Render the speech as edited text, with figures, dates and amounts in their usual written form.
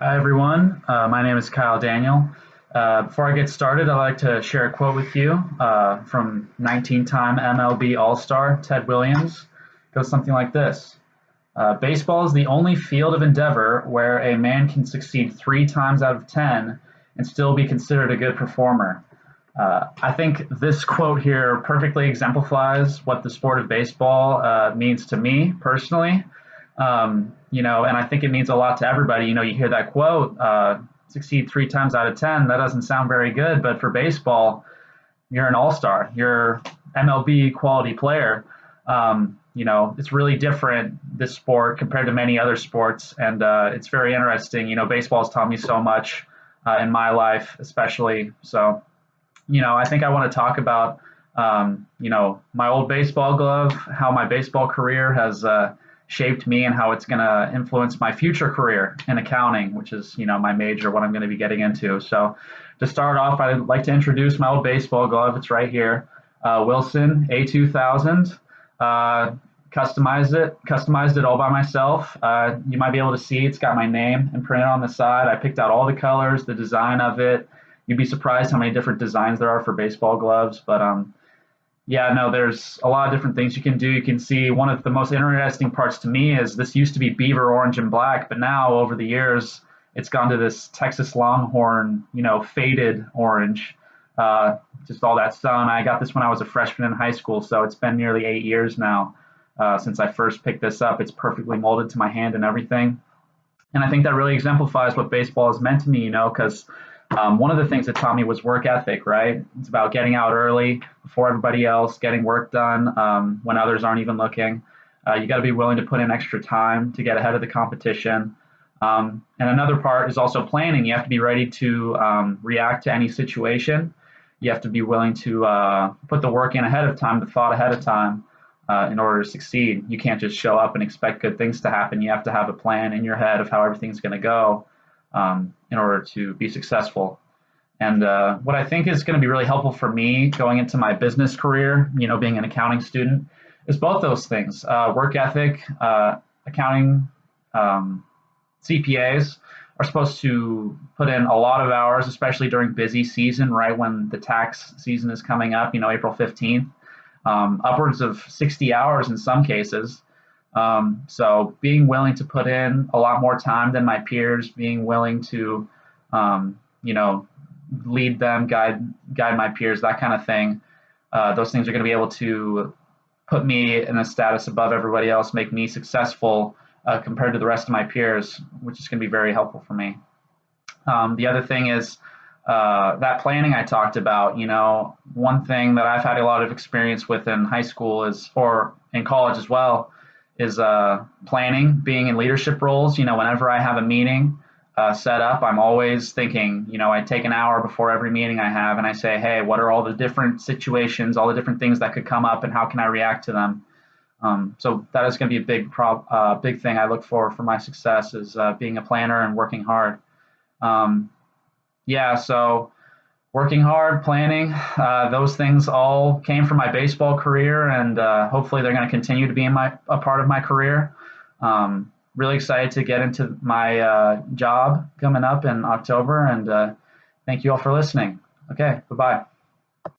Hi, everyone. My name is Kyle Daniel. Before I get started, I'd like to share a quote with you from 19-time MLB All-Star Ted Williams. It goes something like this. Baseball is the only field of endeavor where a man can succeed 3 times out of 10 and still be considered a good performer. I think this quote here perfectly exemplifies what the sport of baseball means to me personally. And I think it means a lot to everybody. You hear that quote, succeed 3 times out of 10. That doesn't sound very good, but for baseball, you're an all-star. You're MLB quality player. It's really different, this sport, compared to many other sports. And it's very interesting. Baseball has taught me so much in my life, especially. So, I think I want to talk about, my old baseball glove, how my baseball career has shaped me and how it's going to influence my future career in accounting, which is, my major, what I'm going to be getting into. So to start off, I'd like to introduce my old baseball glove. It's right here. Wilson A2000. Customized it all by myself. You might be able to see it's got my name imprinted on the side. I picked out all the colors, the design of it. You'd be surprised how many different designs there are for baseball gloves, but there's a lot of different things you can do. You can see one of the most interesting parts to me is this used to be beaver orange and black, but now over the years, it's gone to this Texas Longhorn, faded orange. Just all that sun. I got this when I was a freshman in high school, so it's been nearly 8 years now since I first picked this up. It's perfectly molded to my hand and everything. And I think that really exemplifies what baseball has meant to me, because one of the things it taught me was work ethic, right? It's about getting out early before everybody else, getting work done when others aren't even looking. You got to be willing to put in extra time to get ahead of the competition. And another part is also planning. You have to be ready to react to any situation. You have to be willing to put the work in ahead of time, the thought ahead of time in order to succeed. You can't just show up and expect good things to happen. You have to have a plan in your head of how everything's going to go in order to be successful. And what I think is going to be really helpful for me going into my business career, being an accounting student, is both those things. Work ethic, accounting, CPAs are supposed to put in a lot of hours, especially during busy season, right when the tax season is coming up, April 15th, upwards of 60 hours in some cases. So being willing to put in a lot more time than my peers, being willing to, lead them, guide my peers, that kind of thing. Those things are going to be able to put me in a status above everybody else, make me successful compared to the rest of my peers, which is going to be very helpful for me. The other thing is that planning I talked about. One thing that I've had a lot of experience with in high school or in college as well, is planning, being in leadership roles. Whenever I have a meeting set up, I'm always thinking, I take an hour before every meeting I have and I say, hey, what are all the different situations, all the different things that could come up and how can I react to them? So that is going to be a big thing I look for my success is being a planner and working hard. So working hard, planning, those things all came from my baseball career, and hopefully they're going to continue to be a part of my career. Really excited to get into my job coming up in October, and thank you all for listening. Okay, bye-bye.